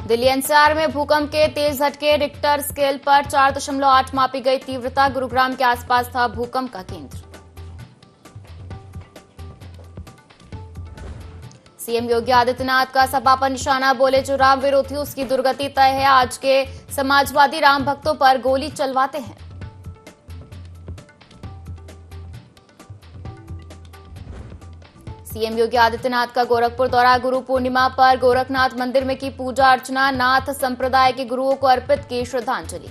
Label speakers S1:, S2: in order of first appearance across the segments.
S1: Delhi NCR में भूकंप के तेज झटके, रिक्टर स्केल पर 4.8 मापी गई तीव्रता। गुरुग्राम के आसपास था भूकंप का केंद्र। सीएम योगी आदित्यनाथ का सपा पर निशाना, बोले जो राम विरोधी उसकी दुर्गति तय है। आज के समाजवादी राम भक्तों पर गोली चलवाते हैं। सीएम योगी आदित्यनाथ का गोरखपुर दौरा, गुरु पूर्णिमा पर गोरखनाथ मंदिर में की पूजा अर्चना। नाथ संप्रदाय के गुरुओं को अर्पित की श्रद्धांजलि।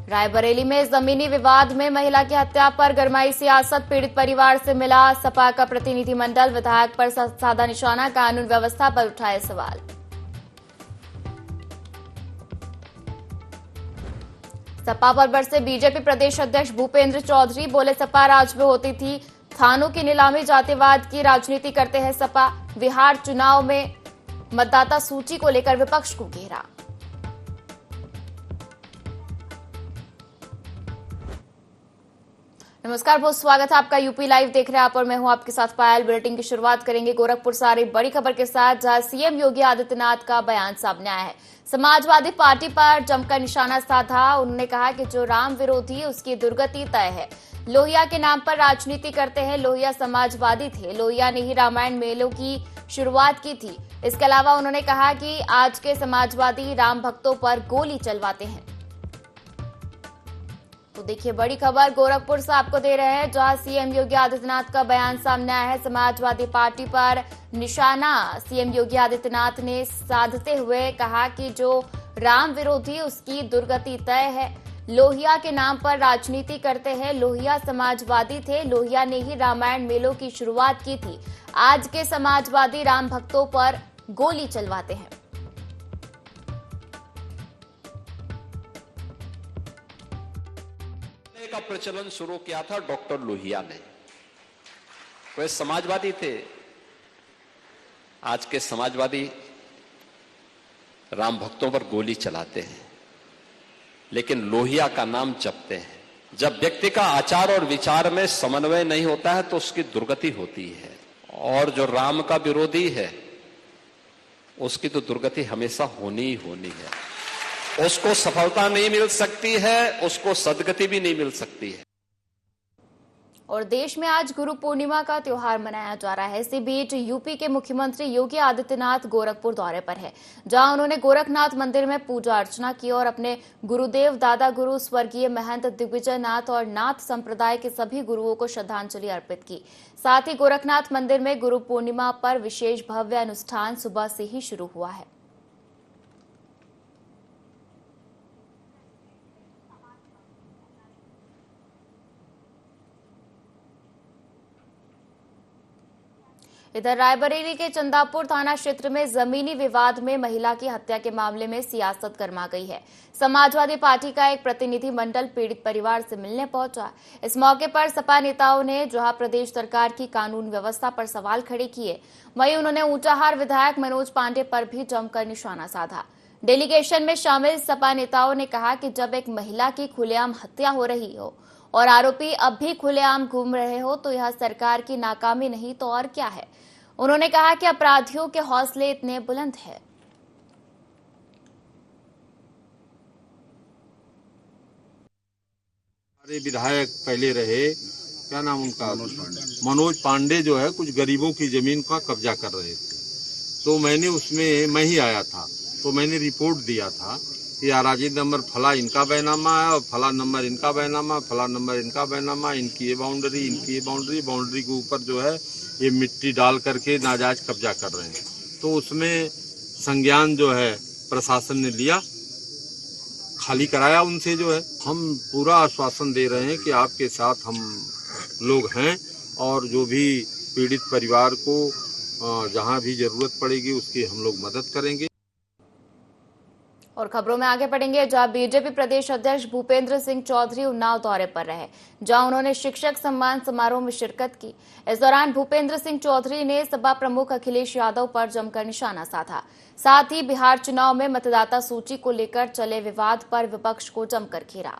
S1: रायबरेली में जमीनी विवाद में महिला की हत्या पर गरमाई सियासत, पीड़ित परिवार से मिला सपा का प्रतिनिधिमंडल। विधायक पर साधा निशाना, कानून व्यवस्था पर उठाए सवाल। सपा पर बरसे बीजेपी प्रदेश अध्यक्ष भूपेंद्र चौधरी, बोले सपा राज में होती थी थानों की नीलामी, जातिवाद की राजनीति करते हैं सपा। बिहार चुनाव में मतदाता सूची को लेकर विपक्ष को घेरा। नमस्कार, बहुत स्वागत है आपका। यूपी लाइव देख रहे हैं आप और मैं हूं आपके साथ पायल। बुलेटिन की शुरुआत करेंगे गोरखपुर से आ रही बड़ी खबर के साथ, जहां सीएम योगी आदित्यनाथ का बयान सामने आया है। समाजवादी पार्टी पर जमकर निशाना साधा। उन्होंने कहा कि जो राम विरोधी उसकी दुर्गति तय है। लोहिया के नाम पर राजनीति करते हैं। लोहिया समाजवादी थे। लोहिया ने ही रामायण मेलों की शुरुआत की थी। इसके अलावा उन्होंने कहा कि आज के समाजवादी राम भक्तों पर गोली चलवाते हैं। तो देखिए, बड़ी खबर गोरखपुर से आपको दे रहे हैं, जहां सीएम योगी आदित्यनाथ का बयान सामने आया है। समाजवादी पार्टी पर निशाना सीएम योगी आदित्यनाथ ने साधते हुए कहा कि जो राम विरोधी उसकी दुर्गति तय है। लोहिया के नाम पर राजनीति करते हैं। लोहिया समाजवादी थे। लोहिया ने ही रामायण मेलों की शुरुआत की थी। आज के समाजवादी राम भक्तों पर गोली चलवाते हैं।
S2: का प्रचलन शुरू किया था डॉक्टर लोहिया ने। वे समाजवादी थे। आज के समाजवादी राम भक्तों पर गोली चलाते हैं, लेकिन लोहिया का नाम जपते हैं। जब व्यक्ति का आचार और विचार में समन्वय नहीं होता है तो उसकी दुर्गति होती है, और जो राम का विरोधी है उसकी तो दुर्गति हमेशा होनी ही होनी है। उसको सफलता नहीं मिल सकती है, उसको सदगति भी नहीं मिल सकती है।
S1: और देश में आज गुरु पूर्णिमा का त्योहार मनाया जा रहा है। इसी बीच यूपी के मुख्यमंत्री योगी आदित्यनाथ गोरखपुर दौरे पर है, जहां उन्होंने गोरखनाथ मंदिर में पूजा अर्चना की और अपने गुरुदेव दादा गुरु स्वर्गीय महंत दिग्विजय नाथ और नाथ संप्रदाय के सभी गुरुओं को श्रद्धांजलि अर्पित की। साथ ही गोरखनाथ मंदिर में गुरु पूर्णिमा पर विशेष भव्य अनुष्ठान सुबह से ही शुरू हुआ है। इधर रायबरेली के चंदापुर थाना क्षेत्र में जमीनी विवाद में महिला की हत्या के मामले में सियासत गर्मा गई है। समाजवादी पार्टी का एक प्रतिनिधि मंडल पीड़ित परिवार से मिलने पहुंचा। इस मौके पर सपा नेताओं ने जहां प्रदेश सरकार की कानून व्यवस्था पर सवाल खड़े किए, वहीं उन्होंने ऊंचाहार विधायक मनोज पांडे पर भी जमकर निशाना साधा। डेलीगेशन में शामिल सपा नेताओं ने कहा कि जब एक महिला की खुलेआम हत्या हो रही हो और आरोपी अब भी खुलेआम घूम रहे हो तो यह सरकार की नाकामी नहीं तो और क्या है। उन्होंने कहा कि अपराधियों के हौसले इतने बुलंद हैं।
S3: हमारे विधायक पहले रहे, क्या नाम उनका, मनोज पांडे जो है कुछ गरीबों की जमीन का कब्जा कर रहे थे। तो मैं ही आया था, तो मैंने रिपोर्ट दिया था कि अराजी नंबर फला इनका बैनामा है और फला नंबर इनका बैनामा, फला नंबर इनका बैनामा, इनकी ये बाउंड्री, इनकी ये बाउंड्री, बाउंड्री के ऊपर जो है ये मिट्टी डाल करके नाजायज कब्जा कर रहे हैं। तो उसमें संज्ञान जो है प्रशासन ने लिया, खाली कराया उनसे। जो है हम पूरा आश्वासन दे रहे हैं कि आपके साथ हम लोग हैं और जो भी पीड़ित परिवार को जहां भी जरूरत पड़ेगी उसकी हम लोग मदद करेंगे।
S1: और खबरों में आगे बढ़ेंगे, जहां बीजेपी प्रदेश अध्यक्ष भूपेंद्र सिंह चौधरी उन्नाव दौरे पर रहे, जहां उन्होंने शिक्षक सम्मान समारोह में शिरकत की। इस दौरान भूपेंद्र सिंह चौधरी ने सपा प्रमुख अखिलेश यादव पर जमकर निशाना साधा। साथ ही बिहार चुनाव में मतदाता सूची को लेकर चले विवाद पर विपक्ष को जमकर घेरा।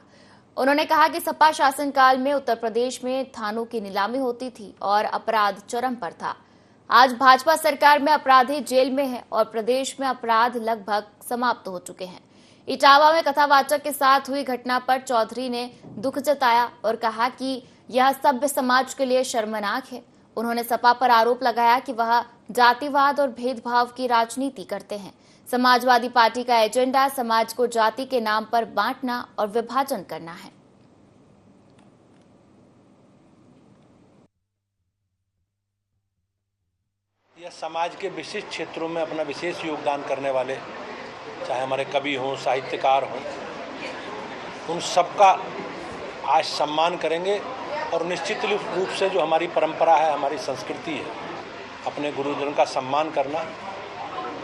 S1: उन्होंने कहा कि सपा शासनकाल में उत्तर प्रदेश में थानों की नीलामी होती थी और अपराध चरम पर था। आज भाजपा सरकार में अपराधी जेल में है और प्रदेश में अपराध लगभग समाप्त हो चुके हैं। इटावा में कथावाचक के साथ हुई घटना पर चौधरी ने दुख जताया और कहा कि यह सभ्य समाज के लिए शर्मनाक है। उन्होंने सपा पर आरोप लगाया कि वह जातिवाद और भेदभाव की राजनीति करते हैं। समाजवादी पार्टी का एजेंडा समाज को जाति के नाम पर बांटना और विभाजन करना है।
S4: यह समाज के विशिष्ट क्षेत्रों में अपना विशेष योगदान करने वाले, चाहे हमारे कवि हों, साहित्यकार हों, उन सबका आज सम्मान करेंगे। और निश्चित रूप से जो हमारी परंपरा है, हमारी संस्कृति है, अपने गुरुजन का सम्मान करना।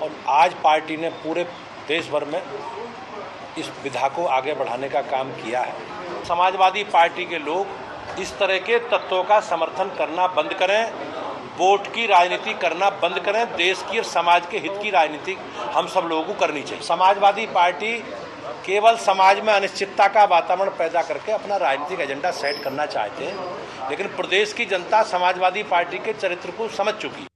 S4: और आज पार्टी ने पूरे देश भर में इस विधा को आगे बढ़ाने का काम किया है। समाजवादी पार्टी के लोग इस तरह के तत्वों का समर्थन करना बंद करें, वोट की राजनीति करना बंद करें। देश की और समाज के हित की राजनीति हम सब लोगों को करनी चाहिए। समाजवादी पार्टी केवल समाज में अनिश्चितता का वातावरण पैदा करके अपना राजनीतिक एजेंडा सेट करना चाहते हैं, लेकिन प्रदेश की जनता समाजवादी पार्टी के चरित्र को समझ चुकी है।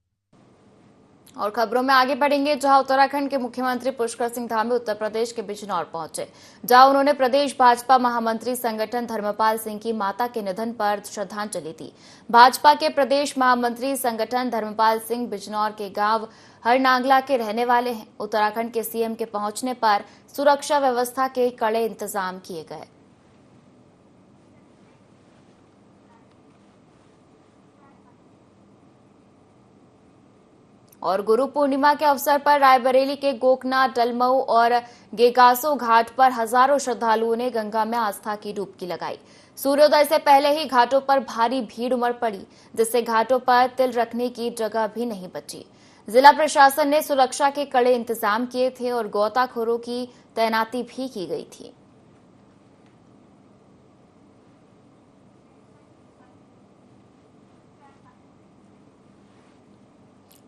S1: और खबरों में आगे बढ़ेंगे, जहां उत्तराखंड के मुख्यमंत्री पुष्कर सिंह धामी उत्तर प्रदेश के बिजनौर पहुंचे, जहां उन्होंने प्रदेश भाजपा महामंत्री संगठन धर्मपाल सिंह की माता के निधन पर श्रद्धांजलि दी। भाजपा के प्रदेश महामंत्री संगठन धर्मपाल सिंह बिजनौर के गांव हरनांगला के रहने वाले हैं। उत्तराखंड के सीएम के पहुंचने पर सुरक्षा व्यवस्था के कड़े इंतजाम किए गए। और गुरु पूर्णिमा के अवसर पर रायबरेली के गोकना, डलमऊ और गेगासो घाट पर हजारों श्रद्धालुओं ने गंगा में आस्था की डुबकी लगाई। सूर्योदय से पहले ही घाटों पर भारी भीड़ उमड़ पड़ी, जिससे घाटों पर तिल रखने की जगह भी नहीं बची। जिला प्रशासन ने सुरक्षा के कड़े इंतजाम किए थे और गोताखोरों की तैनाती भी की गई थी।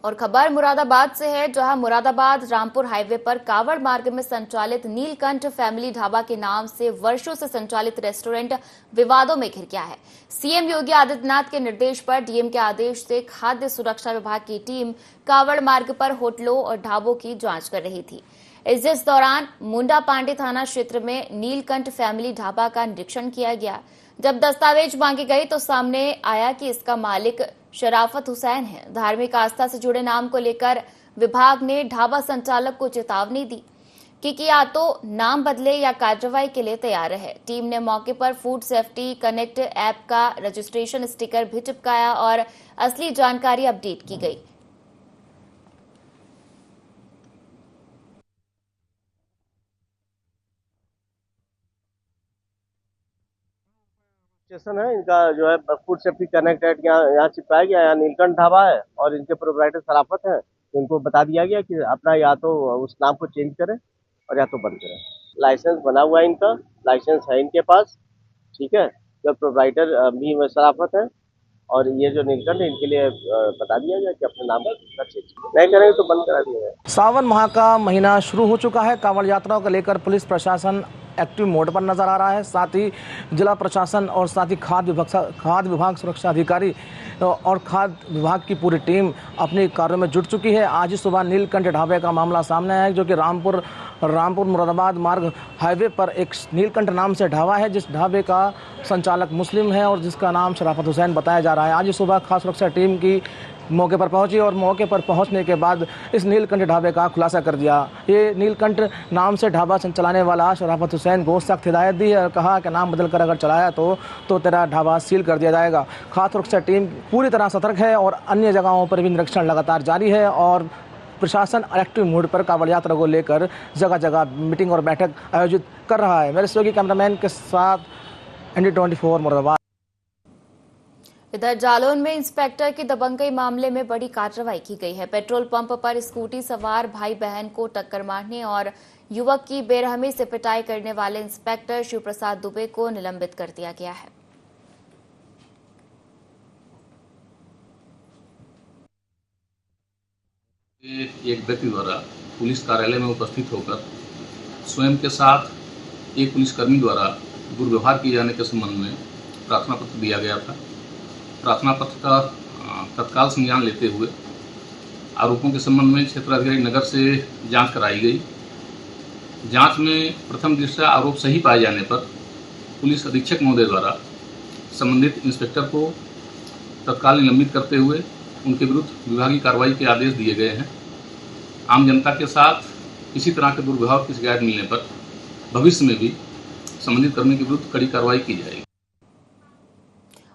S1: और खबर मुरादाबाद से है, जहां मुरादाबाद रामपुर हाईवे पर कावड़ मार्ग में संचालित नीलकंठ फैमिली ढाबा के नाम से वर्षों से संचालित रेस्टोरेंट विवादों में घिर गया है। सीएम योगी आदित्यनाथ के निर्देश पर डीएम के आदेश से खाद्य सुरक्षा विभाग की टीम कावड़ मार्ग पर होटलों और ढाबों की जांच कर रही थी। इस दौरान मुंडा पांडे थाना क्षेत्र में नीलकंठ फैमिली ढाबा का निरीक्षण किया गया। जब दस्तावेज मांगे गए तो सामने आया कि इसका मालिक शराफत हुसैन है। धार्मिक आस्था से जुड़े नाम को लेकर विभाग ने ढाबा संचालक को चेतावनी दी कि या तो नाम बदले या कार्रवाई के लिए तैयार है। टीम ने मौके पर फूड सेफ्टी कनेक्ट ऐप का रजिस्ट्रेशन स्टिकर भी चिपकाया और असली जानकारी अपडेट की गई।
S5: स्टेशन है इनका, जो है फूड सेफ्टी कनेक्ट ऐड यहाँ चिपकाया गया। यहाँ नीलकंठ ढाबा है और इनके प्रोप्राइटर शराफत है। तो इनको बता दिया गया कि अपना या तो उस नाम को चेंज करें और या तो बंद करें। लाइसेंस बना हुआ है इनका, लाइसेंस है इनके पास, ठीक है। जो प्रोप्राइटर भी शराफत है और ये जो नीलकंठ है इनके लिए बता दिया गया कि अपने नाम का चेंज नहीं करेंगे तो बंद करा दिया जाए।
S6: सावन माह का महीना शुरू हो चुका है। कांवड़ यात्राओं को लेकर पुलिस प्रशासन एक्टिव मोड पर नजर आ रहा है। साथ ही जिला प्रशासन और साथ ही खाद्य विभाग सुरक्षा अधिकारी और खाद्य विभाग की पूरी टीम अपने कार्यों में जुट चुकी है। आज ही सुबह नीलकंठ ढाबे का मामला सामने आया है, जो कि रामपुर मुरादाबाद मार्ग हाईवे पर एक नीलकंठ नाम से ढाबा है, जिस ढाबे का संचालक मुस्लिम है और जिसका नाम शराफत हुसैन बताया जा रहा है। आज ही सुबह खास सुरक्षा टीम की मौके पर पहुंची और मौके पर पहुंचने के बाद इस नीलकंठ ढाबे का खुलासा कर दिया। ये नीलकंठ नाम से ढाबा चलाने वाला शराफत हुसैन को सख्त हिदायत दी है और कहा कि नाम बदल कर अगर चलाया तो तेरा ढाबा सील कर दिया जाएगा। खास सुरक्षा टीम पूरी तरह सतर्क है और अन्य जगहों पर भी निरीक्षण लगातार जारी है और प्रशासन एक्टिव मोड पर कांवड़ यात्रा को लेकर जगह जगह मीटिंग और बैठक आयोजित कर रहा है। मेरे सहयोगी कैमरामैन के साथ ND24 मुरादाबाद।
S1: इधर जालौन में इंस्पेक्टर की दबंगई मामले में बड़ी कार्रवाई की गई है। पेट्रोल पंप पर स्कूटी सवार भाई बहन को टक्कर मारने और युवक की बेरहमी से पिटाई करने वाले इंस्पेक्टर शिव प्रसाद दुबे को निलंबित कर दिया गया है।
S7: एक व्यक्ति द्वारा पुलिस कार्यालय में उपस्थित होकर स्वयं के साथ एक पुलिसकर्मी द्वारा दुर्व्यवहार किए जाने के संबंध में प्रार्थना पत्र दिया गया था। प्रार्थना पत्र का तत्काल संज्ञान लेते हुए आरोपों के संबंध में क्षेत्राधिकारी नगर से जांच कराई गई। जांच में प्रथम दृष्टया आरोप सही पाए जाने पर पुलिस अधीक्षक महोदय द्वारा संबंधित इंस्पेक्टर को तत्काल निलंबित करते हुए उनके विरुद्ध विभागीय कार्रवाई के आदेश दिए गए हैं। आम जनता के साथ किसी तरह के दुर्व्यवहार की शिकायत मिलने पर भविष्य में भी संबंधित कर्मी के विरुद्ध कड़ी कार्रवाई की जाएगी।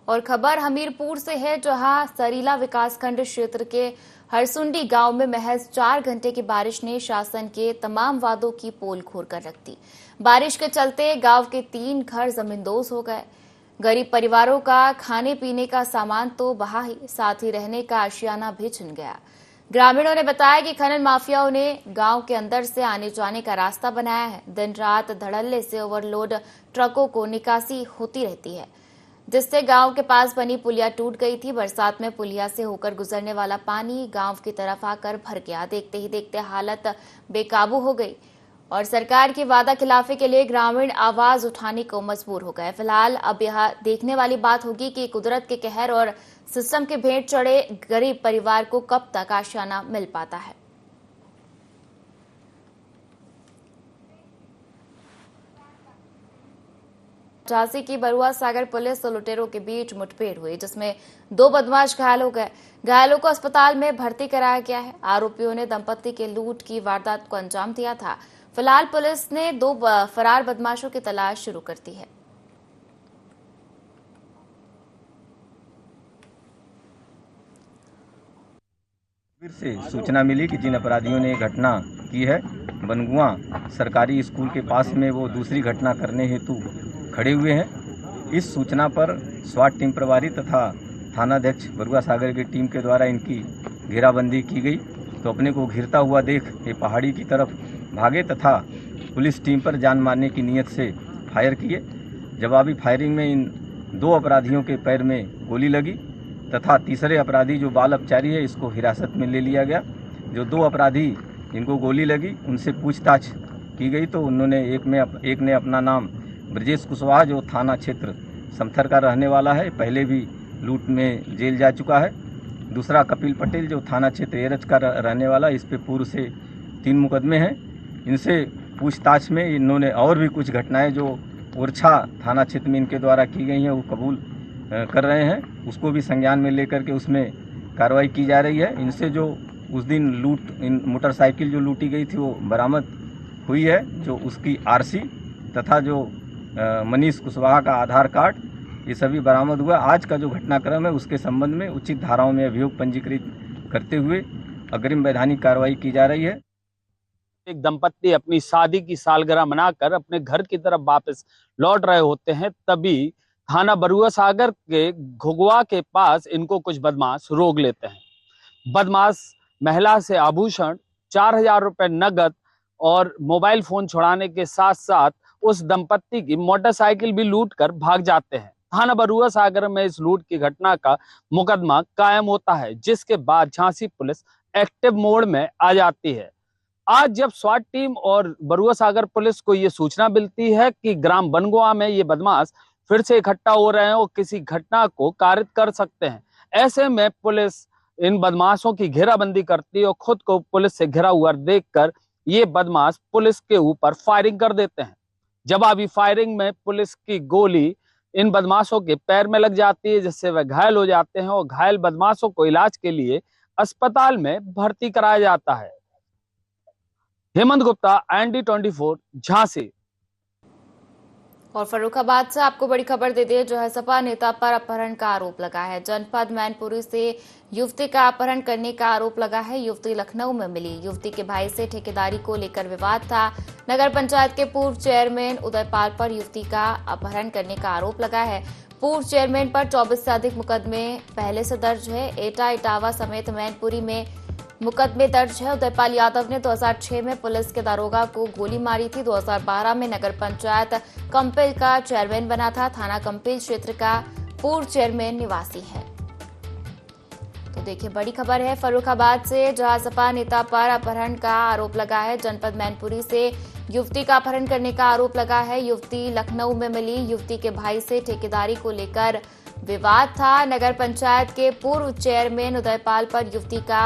S1: और खबर हमीरपुर से है, जहां सरीला विकासखंड क्षेत्र के हरसुंडी गांव में महज 4 घंटे की बारिश ने शासन के तमाम वादों की पोल खोल कर रख दी। बारिश के चलते गांव के 3 घर जमींदोज हो गए। गरीब परिवारों का खाने पीने का सामान तो बहा ही, साथ ही रहने का आशियाना भी छिन गया। ग्रामीणों ने बताया कि खनन माफियाओं ने गांव के अंदर से आने जाने का रास्ता बनाया है। दिन रात धड़ल्ले से ओवरलोड ट्रकों को निकासी होती रहती है, जिससे गांव के पास बनी पुलिया टूट गई थी। बरसात में पुलिया से होकर गुजरने वाला पानी गांव की तरफ आकर भर गया। देखते ही देखते हालत बेकाबू हो गई और सरकार की वादा खिलाफी के लिए ग्रामीण आवाज उठाने को मजबूर हो गए। फिलहाल अब यह देखने वाली बात होगी कि कुदरत के कहर और सिस्टम के भेंट चढ़े गरीब परिवार को कब तक आशियाना मिल पाता है। झांसी की बरुआ सागर पुलिस और लुटेरों के बीच मुठभेड़ हुई, जिसमें 2 बदमाश घायल हो गए। घायलों को अस्पताल में भर्ती कराया गया है। आरोपियों ने दंपति के लूट की वारदात को अंजाम दिया था। फिलहाल पुलिस ने 2 फरार बदमाशों की तलाश शुरू कर दी है।
S8: से सूचना मिली कि जिन अपराधियों ने घटना की है बनगुआ सरकारी स्कूल के पास में वो दूसरी घटना करने हेतु खड़े हुए हैं। इस सूचना पर स्वाट टीम प्रभारी तथा थानाध्यक्ष बरुआ सागर की टीम के द्वारा इनकी घेराबंदी की गई, तो अपने को घिरता हुआ देख ये पहाड़ी की तरफ भागे तथा पुलिस टीम पर जान मारने की नीयत से फायर किए। जवाबी फायरिंग में इन 2 अपराधियों के पैर में गोली लगी तथा तीसरे अपराधी जो बाल अपचारी है इसको हिरासत में ले लिया गया। जो 2 अपराधी इनको गोली लगी उनसे पूछताछ की गई तो उन्होंने एक ने अपना नाम ब्रजेश कुशवाहा जो थाना क्षेत्र समथर का रहने वाला है, पहले भी लूट में जेल जा चुका है। दूसरा कपिल पटेल जो थाना क्षेत्र एरच का रहने वाला, इस पे पूर्व से 3 मुकदमे हैं। इनसे पूछताछ में इन्होंने और भी कुछ घटनाएं जो ओरछा थाना क्षेत्र में इनके द्वारा की गई हैं वो कबूल कर रहे हैं। उसको भी संज्ञान में लेकर के उसमें कार्रवाई की जा रही है। इनसे जो उस दिन मोटरसाइकिल जो लूटी गई थी वो बरामद हुई है, जो उसकी आरसी तथा जो मनीष कुशवाहा का आधार कार्ड, ये सभी बरामद हुआ। आज का जो घटनाक्रम है उसके संबंध में उचित धाराओं में अभियोग पंजीकृत करते हुए अग्रिम वैधानिक कार्रवाई की जा रही है।
S9: एक दंपत्ति अपनी शादी की सालगिरह मनाकर अपने घर की तरफ वापस लौट रहे होते हैं, तभी थाना बरुआ सागर के घुगवा के पास इनको कुछ बदमाश रोक लेते हैं। बदमाश महिला से आभूषण, 4000 रुपए नगद और मोबाइल फोन छुड़ाने के साथ साथ उस दंपत्ति की मोटरसाइकिल भी लूट कर भाग जाते हैं। थाना बरुआ सागर में इस लूट की घटना का मुकदमा कायम होता है, जिसके बाद झांसी पुलिस एक्टिव मोड में आ जाती है। आज जब स्वाट टीम और बरुआ सागर पुलिस को ये सूचना मिलती है कि ग्राम बनगुआ में ये बदमाश फिर से इकट्ठा हो रहे हैं और किसी घटना को कारित कर सकते हैं, ऐसे में पुलिस इन बदमाशों की घेराबंदी करती है और खुद को पुलिस से घिरा हुआ देखकर ये बदमाश पुलिस के ऊपर फायरिंग कर देते हैं। जवाबी फायरिंग में पुलिस की गोली इन बदमाशों के पैर में लग जाती है, जिससे वह घायल हो जाते हैं और घायल बदमाशों को इलाज के लिए अस्पताल में भर्ती कराया जाता है। हेमंत गुप्ता, ND24, झांसी।
S1: और फर्रुखाबाद से आपको बड़ी खबर दे दी, जो है सपा नेता पर अपहरण का आरोप लगा है। जनपद मैनपुरी से युवती का अपहरण करने का आरोप लगा है। युवती लखनऊ में मिली। युवती के भाई से ठेकेदारी को लेकर विवाद था। नगर पंचायत के पूर्व चेयरमैन उदयपाल पर युवती का अपहरण करने का आरोप लगा है। पूर्व चेयरमैन पर 24 से अधिक मुकदमे पहले से दर्ज है। एटा इटावा समेत मैनपुरी में मुकदमे दर्ज है। उदयपाल यादव ने 2006 में पुलिस के दारोगा को गोली मारी थी। 2012 में नगर पंचायत कंपिल का चेयरमैन बना था। थाना कंपिल क्षेत्र का पूर्व चेयरमैन निवासी है। तो देखिए बड़ी खबर है फर्रुखाबाद से, जहां सपा नेता पर अपहरण का आरोप लगा है। जनपद मैनपुरी से युवती का अपहरण करने का आरोप लगा है। युवती लखनऊ में मिली। युवती के भाई से ठेकेदारी को लेकर विवाद था। नगर पंचायत के पूर्व चेयरमैन उदयपाल पर युवती का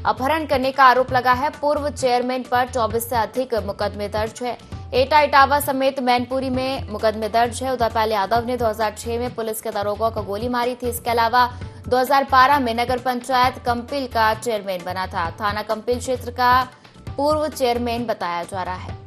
S1: अपहरण करने का आरोप लगा है। पूर्व चेयरमैन पर 24 से अधिक मुकदमे दर्ज है। एटा इटावा समेत मैनपुरी में मुकदमे दर्ज है। उदयपाल यादव ने 2006 में पुलिस के दरोगा को गोली मारी थी। इसके अलावा 2012 में नगर पंचायत कंपिल का चेयरमैन बना था। थाना कंपिल क्षेत्र का पूर्व चेयरमैन बताया जा रहा है।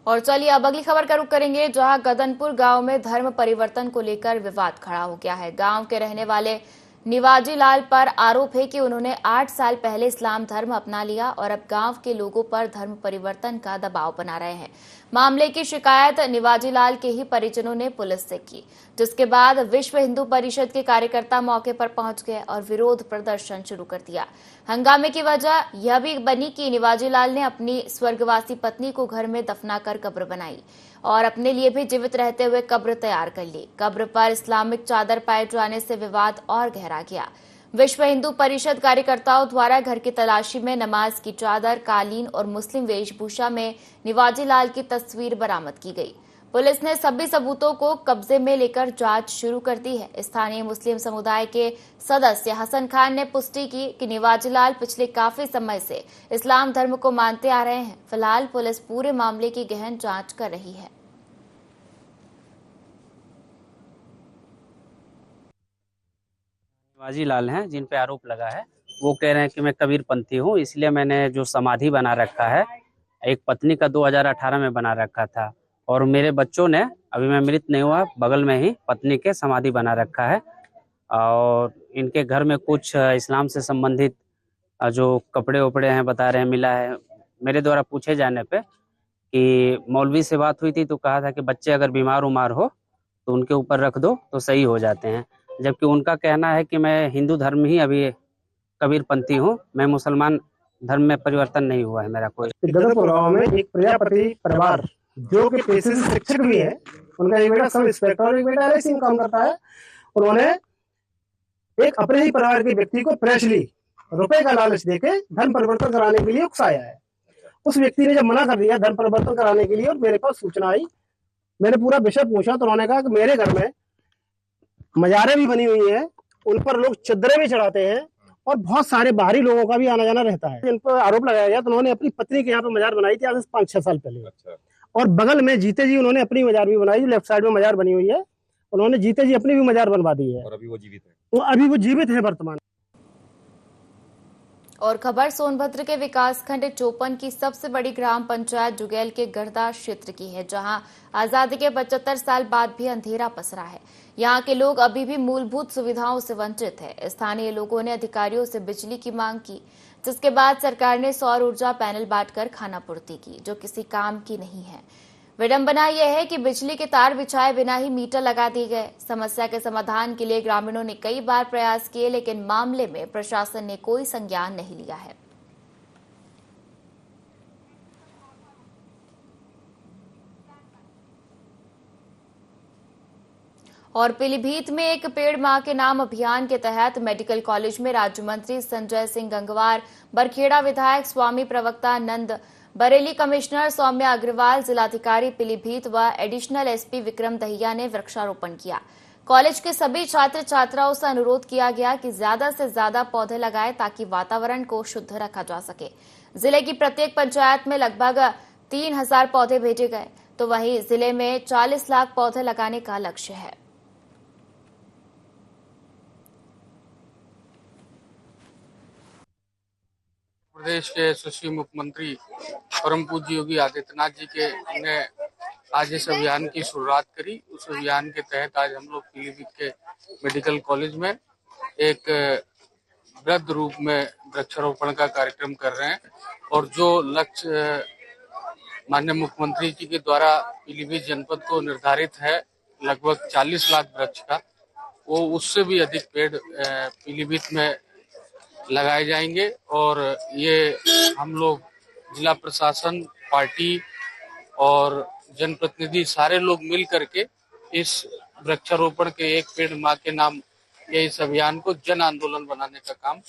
S1: और चलिए अब अगली खबर का रुख करेंगे, जहां गदनपुर गांव में धर्म परिवर्तन को लेकर विवाद खड़ा हो गया है। गांव के रहने वाले निवाजी लाल पर आरोप है कि उन्होंने 8 साल पहले इस्लाम धर्म अपना लिया और अब गांव के लोगों पर धर्म परिवर्तन का दबाव बना रहे हैं। मामले की शिकायत निवाजी लाल के ही परिजनों ने पुलिस से की, जिसके बाद विश्व हिंदू परिषद के कार्यकर्ता मौके पर पहुंच गए और विरोध प्रदर्शन शुरू कर दिया। हंगामे की वजह यह भी बनी कि निवाजी लाल ने अपनी स्वर्गवासी पत्नी को घर में दफनाकर कब्र बनाई और अपने लिए भी जीवित रहते हुए कब्र तैयार कर ली। कब्र पर इस्लामिक चादर पाए जाने से विवाद और गहरा गया। विश्व हिंदू परिषद कार्यकर्ताओं द्वारा घर की तलाशी में नमाज की चादर, कालीन और मुस्लिम वेशभूषा में निवाजी लाल की तस्वीर बरामद की गई। पुलिस ने सभी सबूतों को कब्जे में लेकर जांच शुरू कर दी है। स्थानीय मुस्लिम समुदाय के सदस्य हसन खान ने पुष्टि की कि निवाजी लाल पिछले काफी समय से इस्लाम धर्म को मानते आ रहे हैं। फिलहाल पुलिस पूरे मामले की गहन जांच कर रही है।
S10: निवाजी लाल हैं जिन पे आरोप लगा है, वो कह रहे हैं कि मैं कबीरपंथी हूँ, इसलिए मैंने जो समाधि बना रखा है एक पत्नी का 2018 में बना रखा था और मेरे बच्चों ने, अभी मैं मृत नहीं हुआ, बगल में ही पत्नी के समाधि बना रखा है। और इनके घर में कुछ इस्लाम से संबंधित जो कपड़े वपड़े हैं बता रहे हैं मिला है। मेरे द्वारा पूछे जाने पे कि मौलवी से बात हुई थी तो कहा था कि बच्चे अगर बीमार उमार हो तो उनके ऊपर रख दो तो सही हो जाते हैं, जबकि उनका कहना है कि मैं हिंदू धर्म ही अभी कबीरपंथी हूँ, मैं मुसलमान धर्म में परिवर्तन नहीं हुआ है मेरा कोई।
S11: गदनपुर गांव में एक प्रजापति परिवार जो कि पेशे से शिक्षक भी है, उनका एक बेटा सब इंस्पेक्टर और एक बेटा एलआईसी में काम करता है। उन्होंने एक अपने ही परिवार के व्यक्ति को फ्रेशली रुपए का लालच देके धर्म परिवर्तन कराने के लिए उकसाया है। उस व्यक्ति ने जब मना कर दिया धर्म परिवर्तन कराने के लिए और मेरे पास सूचना आई, मैंने पूरा विषय पूछा तो उन्होंने कहा कि मेरे घर में मजारें भी बनी हुई हैं, उन पर लोग चद्दरें भी चढ़ाते हैं और बहुत सारे बाहरी लोगों का भी आना जाना रहता है। जिन पर आरोप लगाया गया तो उन्होंने अपनी पत्नी के यहाँ पे मजार बनाई थी आज से 5-6 साल पहले। अच्छा। और बगल में जीते जी उन्होंने अपनी मजार भी बनाई, लेफ्ट साइड में मजार बनी हुई है, उन्होंने जीते जी अपनी भी मजार बनवा दी है और अभी वो जीवित है। अभी वो जीवित है वर्तमान।
S1: और खबर सोनभद्र के विकासखंड चोपन की सबसे बड़ी ग्राम पंचायत जुगैल के गरदा क्षेत्र की है, जहां आजादी के 75 साल बाद भी अंधेरा पसरा है। यहां के लोग अभी भी मूलभूत सुविधाओं से वंचित है। स्थानीय लोगों ने अधिकारियों से बिजली की मांग की, जिसके बाद सरकार ने सौर ऊर्जा पैनल बांटकर खानापूर्ति की, जो किसी काम की नहीं है। विडंबना यह है कि बिजली के तार बिछाए बिना ही मीटर लगा दिए गए। समस्या के समाधान के लिए ग्रामीणों ने कई बार प्रयास किए, लेकिन मामले में प्रशासन ने कोई संज्ञान नहीं लिया है। और पीलीभीत में एक पेड़ मां के नाम अभियान के तहत मेडिकल कॉलेज में राज्य मंत्री संजय सिंह गंगवार, बरखेड़ा विधायक स्वामी प्रवक्ता नंद, बरेली कमिश्नर सौम्या अग्रवाल, जिलाधिकारी पीलीभीत व एडिशनल एसपी विक्रम दहिया ने वृक्षारोपण किया। कॉलेज के सभी छात्र छात्राओं से अनुरोध किया गया कि ज्यादा से ज्यादा पौधे लगाएं ताकि वातावरण को शुद्ध रखा जा सके। जिले की प्रत्येक पंचायत में लगभग 3000 पौधे भेजे गए, तो वहीं जिले में 40 लाख पौधे लगाने का लक्ष्य है।
S12: प्रदेश के यशस्वी मुख्यमंत्री परम पूज्य योगी आदित्यनाथ जी के ने आज इस अभियान की शुरुआत करी। उस अभियान के तहत आज हम लोग पीलीभीत के मेडिकल कॉलेज में एक वृहद रूप में वृक्षारोपण का कार्यक्रम कर रहे हैं और जो लक्ष्य माननीय मुख्यमंत्री जी के द्वारा पीलीभीत जनपद को निर्धारित है लगभग 40 लाख वृक्ष का, वो उससे भी अधिक पेड़ पीलीभीत में लगाए जाएंगे। और ये हम लोग जिला प्रशासन, पार्टी और जनप्रतिनिधि सारे लोग मिल करके इस वृक्षारोपण के एक पेड़ माँ के नाम ये इस अभियान को जन आंदोलन बनाने का काम।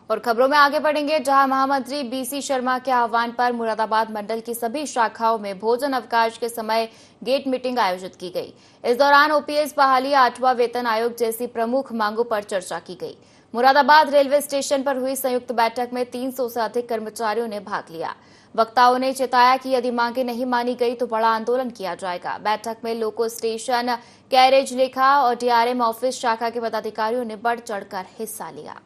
S1: और खबरों में आगे बढ़ेंगे, जहां महामंत्री बीसी शर्मा के आह्वान पर मुरादाबाद मंडल की सभी शाखाओं में भोजन अवकाश के समय गेट मीटिंग आयोजित की गई। इस दौरान ओपीएस बहाली, 8वां वेतन आयोग जैसी प्रमुख मांगों पर चर्चा की गई। मुरादाबाद रेलवे स्टेशन पर हुई संयुक्त बैठक में 300 से अधिक कर्मचारियों ने भाग लिया। वक्ताओं ने चेताया कि यदि मांगे नहीं मानी गई तो बड़ा आंदोलन किया जाएगा। बैठक में लोको स्टेशन, कैरेज लेखा और डीआरएम ऑफिस शाखा के पदाधिकारियों ने बढ़ चढ़कर हिस्सा लिया।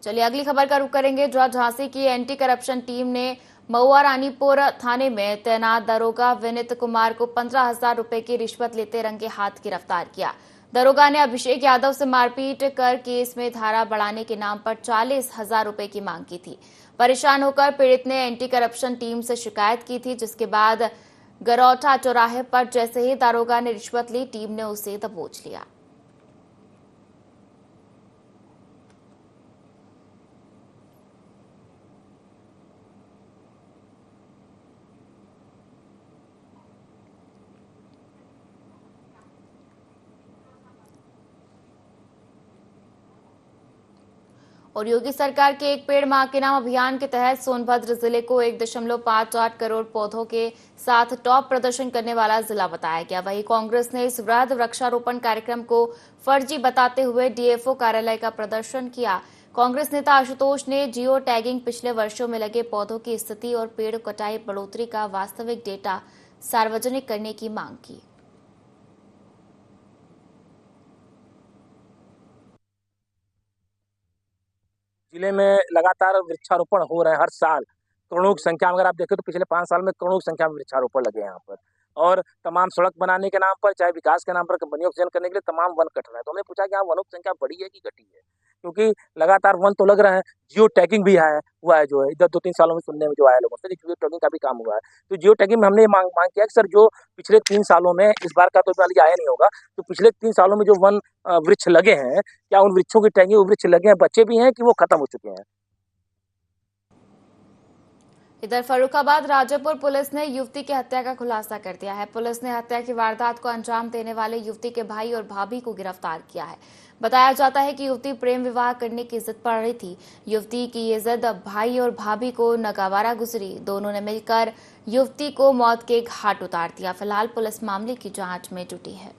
S1: चलिए अगली खबर का रुख करेंगे, जहां झांसी की एंटी करप्शन टीम ने महुआ रानीपुर थाने में तैनात दरोगा विनीत कुमार को 15,000 रुपए की रिश्वत लेते रंगे हाथ गिरफ्तार किया। दरोगा ने अभिषेक यादव से मारपीट कर केस में धारा बढ़ाने के नाम पर 40,000 रुपए की मांग की थी। परेशान होकर पीड़ित ने एंटी करप्शन टीम से शिकायत की थी, जिसके बाद गरौठा चौराहे पर जैसे ही दरोगा ने रिश्वत ली, टीम ने उसे दबोच लिया। और योगी सरकार के एक पेड़ मां के नाम अभियान के तहत सोनभद्र जिले को 1.58 करोड़ पौधों के साथ टॉप प्रदर्शन करने वाला जिला बताया गया। वहीं कांग्रेस ने इस वृहद वृक्षारोपण कार्यक्रम को फर्जी बताते हुए डीएफओ कार्यालय का प्रदर्शन किया। कांग्रेस नेता आशुतोष ने जियो टैगिंग, पिछले वर्षों में लगे पौधों की स्थिति और पेड़ कटाई बढ़ोतरी का वास्तविक डेटा सार्वजनिक करने की मांग की।
S13: जिले में लगातार वृक्षारोपण हो रहे हैं हर साल करोड़ों की संख्या में। अगर आप देखें तो पिछले 5 साल में करोड़ों की संख्या में वृक्षारोपण लगे हैं यहाँ पर, और तमाम सड़क बनाने के नाम पर, चाहे विकास के नाम पर, कंपनियों को करने के लिए तमाम वन कट रहे हैं। तो हमने पूछा कि यहाँ वनों की संख्या बढ़ी है कि घटी है, क्योंकि लगातार वन तो लग रहे हैं। जियो टैगिंग भी हुआ है जो है इधर 2-3 सालों में सुनने में जो आया लोगों से, जियो टैगिंग का भी काम हुआ है। तो जियो टैगिंग में हमने मांग किया कि सर जो पिछले 3 सालों में, इस बार का तो वाली आया नहीं होगा, तो पिछले 3 सालों में जो वन वृक्ष लगे हैं, क्या उन वृक्षों की टैगिंग, वृक्ष लगे हैं, बच्चे भी हैं कि वो खत्म हो चुके हैं।
S1: इधर फर्रुखाबाद राजापुर पुलिस ने युवती की हत्या का खुलासा कर दिया है। पुलिस ने हत्या की वारदात को अंजाम देने वाले युवती के भाई और भाभी को गिरफ्तार किया है। बताया जाता है कि युवती प्रेम विवाह करने की जिद पड़ रही थी। युवती की ये जिद भाई और भाभी को नागवार गुजरी। दोनों ने मिलकर युवती को मौत के घाट उतार दिया। फिलहाल पुलिस मामले की जांच में जुटी है।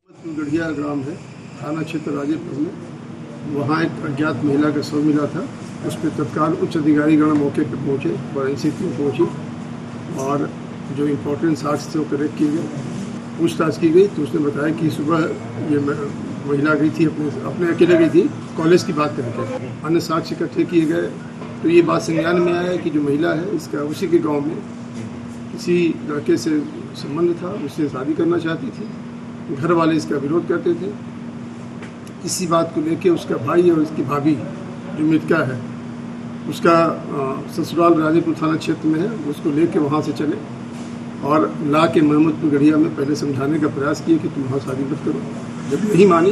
S14: गढ़िया ग्राम है, थाना क्षेत्र राजेपुर में। वहाँ एक अज्ञात महिला का शव मिला था। उस पर तत्काल उच्च अधिकारीगण मौके पर पहुँचे, फॉरेंसिक टीम पहुँची और जो इम्पोर्टेंट साक्ष्य थे वो कलेक्ट किए गए, पूछताछ की गई। तो उसने बताया कि सुबह ये महिला गई थी, अपने अकेले गई थी कॉलेज की बात करके। अन्य साक्ष्य इकट्ठे किए गए तो ये बात संज्ञान में आया कि जो महिला है इसका उसी के गाँव में किसी लड़के से संबंध था, उससे शादी करना चाहती थी। घर वाले इसका विरोध करते थे। इसी बात को लेके उसका भाई और उसकी भाभी जो मृतका है उसका ससुराल राजेपुर थाना क्षेत्र में है, उसको लेके वहाँ से चले और ला के मोहम्मदपुर गढ़िया में पहले समझाने का प्रयास किए कि तुम वहाँ शादी मत करो। जब नहीं मानी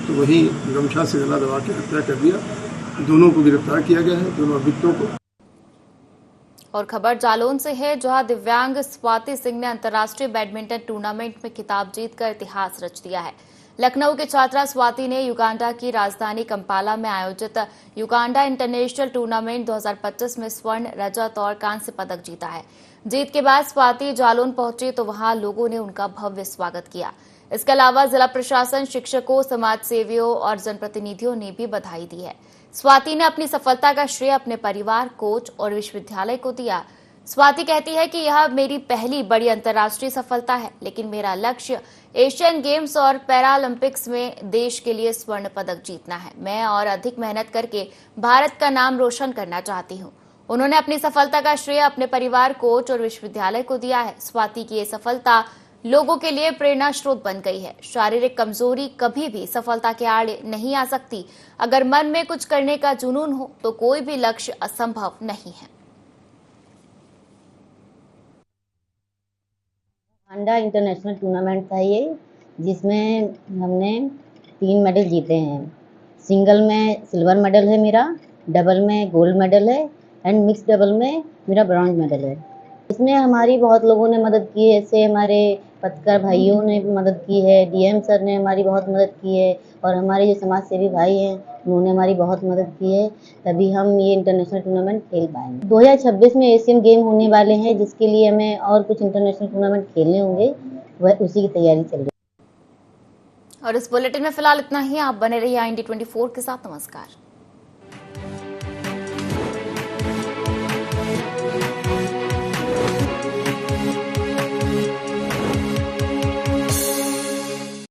S14: तो वहीं गमछा से गला दबा के हत्या कर दिया। दोनों को गिरफ्तार किया गया है, दोनों अभियुक्तों को।
S1: और खबर जालौन से है, जहां दिव्यांग स्वाति सिंह ने अंतर्राष्ट्रीय बैडमिंटन टूर्नामेंट में खिताब जीतकर इतिहास रच दिया है। लखनऊ की छात्रा स्वाति ने युगांडा की राजधानी कंपाला में आयोजित युगांडा इंटरनेशनल टूर्नामेंट 2025 में स्वर्ण, रजत और कांस्य पदक जीता है। जीत के बाद स्वाति जालौन पहुंची तो वहां लोगों ने उनका भव्य स्वागत किया। इसके अलावा जिला प्रशासन, शिक्षकों, समाज सेवियों और जनप्रतिनिधियों ने भी बधाई दी है। स्वाति ने अपनी सफलता का श्रेय अपने परिवार, कोच और विश्वविद्यालय को दिया। स्वाति कहती है कि यह मेरी पहली बड़ी अंतर्राष्ट्रीय सफलता है, लेकिन मेरा लक्ष्य एशियन गेम्स और पैरालंपिक्स में देश के लिए स्वर्ण पदक जीतना है। मैं और अधिक मेहनत करके भारत का नाम रोशन करना चाहती हूँ। उन्होंने अपनी सफलता का श्रेय अपने परिवार, कोच और विश्वविद्यालय को दिया है। स्वाति की ये सफलता लोगों के लिए प्रेरणा स्रोत बन गई है। शारीरिक कमजोरी कभी भी सफलता के आड़े नहीं आ सकती। अगर मन में कुछ करने का जुनून हो तो कोई भी लक्ष्य असंभव नहीं है।
S15: हांडा इंटरनेशनल टूर्नामेंट था ये, जिसमें हमने 3 मेडल जीते हैं। सिंगल में सिल्वर मेडल है मेरा, डबल में गोल्ड मेडल है एंड मिक्स डबल में मेरा ब्रॉन्ज मेडल है। इसमें हमारी बहुत लोगों ने मदद की है, जैसे हमारे पत्रकार भाइयों ने मदद की है, डीएम सर ने हमारी बहुत मदद की है और हमारे जो समाज सेवी भाई हैं उन्होंने हमारी बहुत मदद की है, तभी हम ये इंटरनेशनल टूर्नामेंट खेल पाएंगे। 2026 में एशियन गेम होने वाले हैं, जिसके लिए हमें और कुछ इंटरनेशनल टूर्नामेंट खेलने होंगे, वह उसी की तैयारी चल रही है।
S1: और इस बुलेटिन में फिलहाल इतना ही। आप बने रहिए IND24 के साथ। नमस्कार।